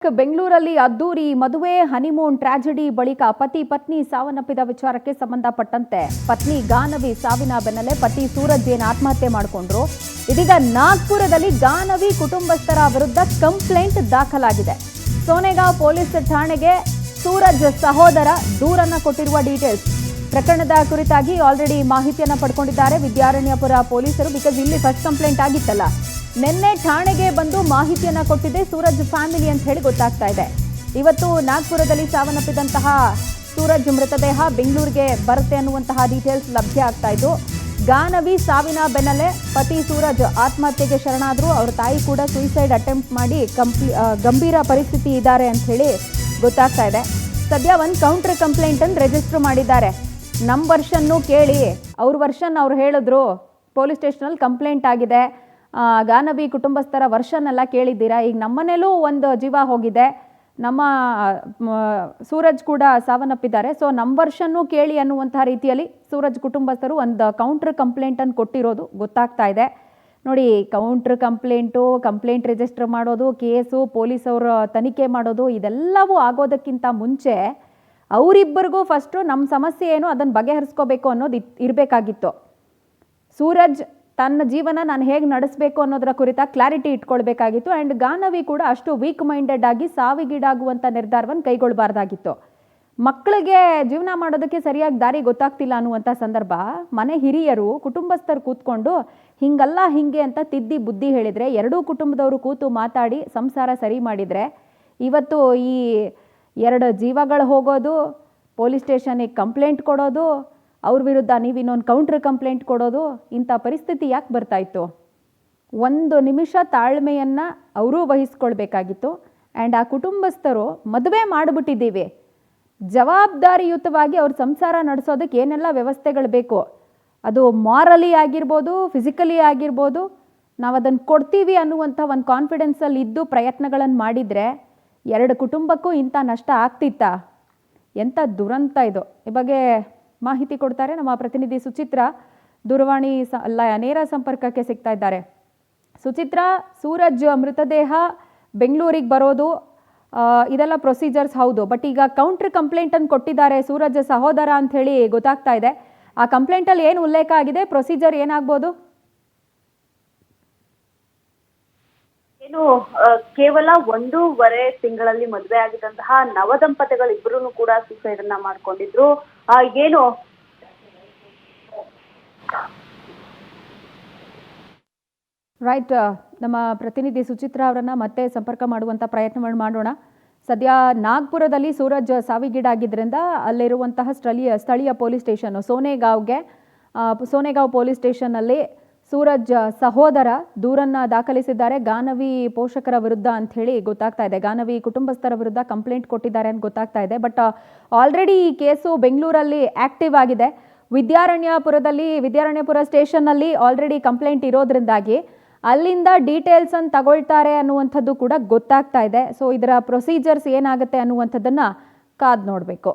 ಬೆಂಗಳೂರಲ್ಲಿ ಅದ್ದೂರಿ ಮದುವೆ ಹನಿಮೂನ್ ಟ್ರಾಜಿಡಿ ಬಳಿಕ ಪತಿ ಪತ್ನಿ ಸಾವನ್ನಪ್ಪಿದ ವಿಚಾರಕ್ಕೆ ಸಂಬಂಧಪಟ್ಟಂತೆ ಪತ್ನಿ ಗಾನವಿ ಸಾವಿನ ಬೆನ್ನಲ್ಲೇ ಪತಿ ಸೂರಜ್ ಏನು ಆತ್ಮಹತ್ಯೆ ಮಾಡಿಕೊಂಡ್ರು. ಇದೀಗ ನಾಗ್ಪುರದಲ್ಲಿ ಗಾನವಿ ಕುಟುಂಬಸ್ಥರ ವಿರುದ್ಧ ಕಂಪ್ಲೇಂಟ್ ದಾಖಲಾಗಿದೆ. ಸೋನೆಗಾಂವ್ ಪೊಲೀಸ್ ಠಾಣೆಗೆ ಸೂರಜ್ ಸಹೋದರ ದೂರನ್ನ ಕೊಟ್ಟಿರುವ ಡೀಟೇಲ್ಸ್. ಪ್ರಕರಣದ ಕುರಿತಾಗಿ ಆಲ್ರೆಡಿ ಮಾಹಿತಿಯನ್ನ ಪಡ್ಕೊಂಡಿದ್ದಾರೆ ವಿದ್ಯಾರಣ್ಯಪುರ ಪೊಲೀಸರು. ಬಿಕಾಸ್ ಇಲ್ಲಿ ಫಸ್ಟ್ ಕಂಪ್ಲೇಂಟ್ ಆಗಿತ್ತಲ್ಲ, ನಿನ್ನೆ ಠಾಣೆಗೆ ಬಂದು ಮಾಹಿತಿಯನ್ನ ಕೊಟ್ಟಿದೆ ಸೂರಜ್ ಫ್ಯಾಮಿಲಿ ಅಂತ ಹೇಳಿ ಗೊತ್ತಾಗ್ತಾ ಇದೆ. ಇವತ್ತು ನಾಗ್ಪುರದಲ್ಲಿ ಸಾವನ್ನಪ್ಪಿದಂತಹ ಸೂರಜ್ ಮೃತದೇಹ ಬೆಂಗಳೂರಿಗೆ ಬರುತ್ತೆ ಅನ್ನುವಂತಹ ಡೀಟೇಲ್ಸ್ ಲಭ್ಯ ಆಗ್ತಾ ಇದ್ದು, ಗಾನವಿ ಸಾವಿನ ಬೆನ್ನಲ್ಲೇ ಪತಿ ಸೂರಜ್ ಆತ್ಮಹತ್ಯೆಗೆ ಶರಣಾದ್ರು. ಅವ್ರ ತಾಯಿ ಕೂಡ ಸೂಸೈಡ್ ಅಟೆಂಪ್ಟ್ ಮಾಡಿ ಗಂಭೀರ ಪರಿಸ್ಥಿತಿ ಇದ್ದಾರೆ ಅಂತ ಹೇಳಿ ಗೊತ್ತಾಗ್ತಾ ಇದೆ. ಸದ್ಯ ಒಂದು ಕೌಂಟರ್ ಕಂಪ್ಲೇಂಟ್ ಅನ್ನು ರಿಜಿಸ್ಟರ್ ಮಾಡಿದ್ದಾರೆ. ನಮ್ಮ ವರ್ಷನ್ನು ಕೇಳಿ ಅವ್ರ ವರ್ಷನ್ ಅವ್ರು ಹೇಳಿದ್ರು ಪೊಲೀಸ್ ಸ್ಟೇಷನಲ್ಲಿ ಕಂಪ್ಲೇಂಟ್ ಆಗಿದೆ, ಗಾನವಿ ಕುಟುಂಬಸ್ಥರ ವರ್ಷನೆಲ್ಲ ಕೇಳಿದ್ದೀರಾ, ಈಗ ನಮ್ಮನೇಲೂ ಒಂದು ಜೀವ ಹೋಗಿದೆ, ನಮ್ಮ ಸೂರಜ್ ಕೂಡ ಸಾವನ್ನಪ್ಪಿದ್ದಾರೆ, ಸೊ ನಮ್ಮ ವರ್ಷನ್ನು ಕೇಳಿ ಅನ್ನುವಂಥ ರೀತಿಯಲ್ಲಿ ಸೂರಜ್ ಕುಟುಂಬಸ್ಥರು ಒಂದು ಕೌಂಟರ್ ಕಂಪ್ಲೇಂಟನ್ನು ಕೊಟ್ಟಿರೋದು ಗೊತ್ತಾಗ್ತಾ ಇದೆ. ನೋಡಿ, ಕೌಂಟ್ರ್ ಕಂಪ್ಲೇಂಟ್ ರಿಜಿಸ್ಟರ್ ಮಾಡೋದು, ಕೇಸು ಪೊಲೀಸವರು ತನಿಖೆ ಮಾಡೋದು, ಇದೆಲ್ಲವೂ ಆಗೋದಕ್ಕಿಂತ ಮುಂಚೆ ಅವರಿಬ್ಬರಿಗೂ ಫಸ್ಟು ನಮ್ಮ ಸಮಸ್ಯೆ ಏನು ಅದನ್ನು ಬಗೆಹರಿಸ್ಕೋಬೇಕು ಅನ್ನೋದು ಇರಬೇಕಾಗಿತ್ತು. ಸೂರಜ್ ತನ್ನ ಜೀವನ ನಾನು ಹೇಗೆ ನಡೆಸಬೇಕು ಅನ್ನೋದರ ಕುರಿತ ಕ್ಲಾರಿಟಿ ಇಟ್ಕೊಳ್ಬೇಕಾಗಿತ್ತು. ಆ್ಯಂಡ್ ಗಾನವಿ ಕೂಡ ಅಷ್ಟು ವೀಕ್ ಮೈಂಡೆಡ್ ಆಗಿ ಸಾವಿಗೀಡಾಗುವಂಥ ನಿರ್ಧಾರವನ್ನು ಕೈಗೊಳ್ಳಬಾರ್ದಾಗಿತ್ತು. ಮಕ್ಕಳಿಗೆ ಜೀವನ ಮಾಡೋದಕ್ಕೆ ಸರಿಯಾಗಿ ದಾರಿ ಗೊತ್ತಾಗ್ತಿಲ್ಲ ಅನ್ನುವಂಥ ಸಂದರ್ಭ ಮನೆ ಹಿರಿಯರು ಕುಟುಂಬಸ್ಥರು ಕೂತ್ಕೊಂಡು ಹಿಂಗಲ್ಲ ಹಿಂಗೆ ಅಂತ ತಿದ್ದಿ ಬುದ್ಧಿ ಹೇಳಿದರೆ, ಎರಡೂ ಕುಟುಂಬದವರು ಕೂತು ಮಾತಾಡಿ ಸಂಸಾರ ಸರಿ ಮಾಡಿದರೆ ಇವತ್ತು ಈ 2 ಜೀವಗಳು ಹೋಗೋದು, ಪೊಲೀಸ್ ಸ್ಟೇಷನಿಗೆ ಕಂಪ್ಲೇಂಟ್ ಕೊಡೋದು, ಅವ್ರ ವಿರುದ್ಧ ನೀವು ಇನ್ನೊಂದು ಕೌಂಟ್ರ್ ಕಂಪ್ಲೇಂಟ್ ಕೊಡೋದು, ಇಂಥ ಪರಿಸ್ಥಿತಿ ಯಾಕೆ ಬರ್ತಾಯಿತ್ತು? ಒಂದು ನಿಮಿಷ ತಾಳ್ಮೆಯನ್ನು ಅವರೂ ವಹಿಸ್ಕೊಳ್ಬೇಕಾಗಿತ್ತು. ಆ್ಯಂಡ್ ಆ ಕುಟುಂಬಸ್ಥರು ಮದುವೆ ಮಾಡಿಬಿಟ್ಟಿದ್ದೀವಿ, ಜವಾಬ್ದಾರಿಯುತವಾಗಿ ಅವ್ರ ಸಂಸಾರ ನಡೆಸೋದಕ್ಕೆ ಏನೆಲ್ಲ ವ್ಯವಸ್ಥೆಗಳು ಬೇಕು, ಅದು ಮಾರಲಿ ಆಗಿರ್ಬೋದು, ಫಿಸಿಕಲಿ ಆಗಿರ್ಬೋದು, ನಾವು ಅದನ್ನು ಕೊಡ್ತೀವಿ ಅನ್ನುವಂಥ ಒಂದು ಕಾನ್ಫಿಡೆನ್ಸಲ್ಲಿ ಇದ್ದು ಪ್ರಯತ್ನಗಳನ್ನು ಮಾಡಿದರೆ 2 ಕುಟುಂಬಕ್ಕೂ ಇಂಥ ನಷ್ಟ ಆಗ್ತಿತ್ತಾ? ಎಂಥ ದುರಂತ ಇದು. ಈ ಬಗ್ಗೆ ಮಾಹಿತಿ ಕೊಡ್ತಾರೆ ನಮ್ಮ ಪ್ರತಿನಿಧಿ ಸುಚಿತ್ರಾ. ದೂರವಾಣಿ ನೇರ ಸಂಪರ್ಕಕ್ಕೆ ಸಿಗ್ತಾ ಇದ್ದಾರೆ. ಸುಚಿತ್ರಾ, ಸೂರಜ್ ಮೃತದೇಹ ಬೆಂಗಳೂರಿಗೆ ಬರೋದು ಇದೆಲ್ಲ ಪ್ರೊಸೀಜರ್ಸ್ ಹೌದು, ಬಟ್ ಈಗ ಕೌಂಟ್ರ್ ಕಂಪ್ಲೇಂಟನ್ನು ಕೊಟ್ಟಿದ್ದಾರೆ ಸೂರಜ್ ಸಹೋದರ ಅಂತ ಹೇಳಿ ಗೊತ್ತಾಗ್ತಾ ಇದೆ. ಆ ಕಂಪ್ಲೇಂಟಲ್ಲಿ ಏನು ಉಲ್ಲೇಖ ಆಗಿದೆ, ಪ್ರೊಸೀಜರ್ ಏನಾಗ್ಬೋದು? ಏನು ಕೇವಲ 1.5 ತಿಂಗಳಲ್ಲಿ ಮದುವೆ ಆಗಿದ್ದಂತಹ ನವದಂಪತಿಗಳಿಬ್ಬರೂ ಕೂಡ ಸೂಸೈಡ್ ಅನ್ನ ಮಾಡ್ಕೊಂಡಿದ್ರು. ಏನು ರೈಟ್, ನಮ್ಮ ಪ್ರತಿನಿಧಿ ಸುಚಿತ್ರಾ ಅವರನ್ನ ಮತ್ತೆ ಸಂಪರ್ಕ ಮಾಡುವಂಥ ಪ್ರಯತ್ನವನ್ನು ಮಾಡೋಣ. ಸದ್ಯ ನಾಗ್ಪುರದಲ್ಲಿ ಸೂರಜ್ ಸಾವಿಗೀಡಾಗಿದ್ದರಿಂದ ಅಲ್ಲಿರುವಂತಹ ಸ್ಥಳೀಯ ಪೊಲೀಸ್ ಸ್ಟೇಷನ್ನು ಸೋನೆಗಾಂವ್ ಪೊಲೀಸ್ ಸ್ಟೇಷನ್ನಲ್ಲಿ ಸೂರಜ್ ಸಹೋದರ ದೂರನ್ನು ದಾಖಲಿಸಿದ್ದಾರೆ ಗಾನವಿ ಪೋಷಕರ ವಿರುದ್ಧ ಅಂತ ಹೇಳಿ ಗೊತ್ತಾಗ್ತಾ ಇದೆ. ಗಾನವಿ ಕುಟುಂಬಸ್ಥರ ವಿರುದ್ಧ ಕಂಪ್ಲೇಂಟ್ ಕೊಟ್ಟಿದ್ದಾರೆ ಅಂತ ಗೊತ್ತಾಗ್ತಾ ಇದೆ. ಬಟ್ ಆಲ್ರೆಡಿ ಈ ಕೇಸು ಬೆಂಗಳೂರಲ್ಲಿ ಆಕ್ಟಿವ್ ಆಗಿದೆ. ವಿದ್ಯಾರಣ್ಯಪುರ ಸ್ಟೇಷನ್ನಲ್ಲಿ ಆಲ್ರೆಡಿ ಕಂಪ್ಲೇಂಟ್ ಇರೋದ್ರಿಂದಾಗಿ ಅಲ್ಲಿಂದ ಡೀಟೇಲ್ಸನ್ನು ತಗೊಳ್ತಾರೆ ಅನ್ನುವಂಥದ್ದು ಕೂಡ ಗೊತ್ತಾಗ್ತಾ ಇದೆ. ಸೊ ಇದರ ಪ್ರೊಸೀಜರ್ಸ್ ಏನಾಗುತ್ತೆ ಅನ್ನುವಂಥದ್ದನ್ನು ಕಾದು ನೋಡಬೇಕು.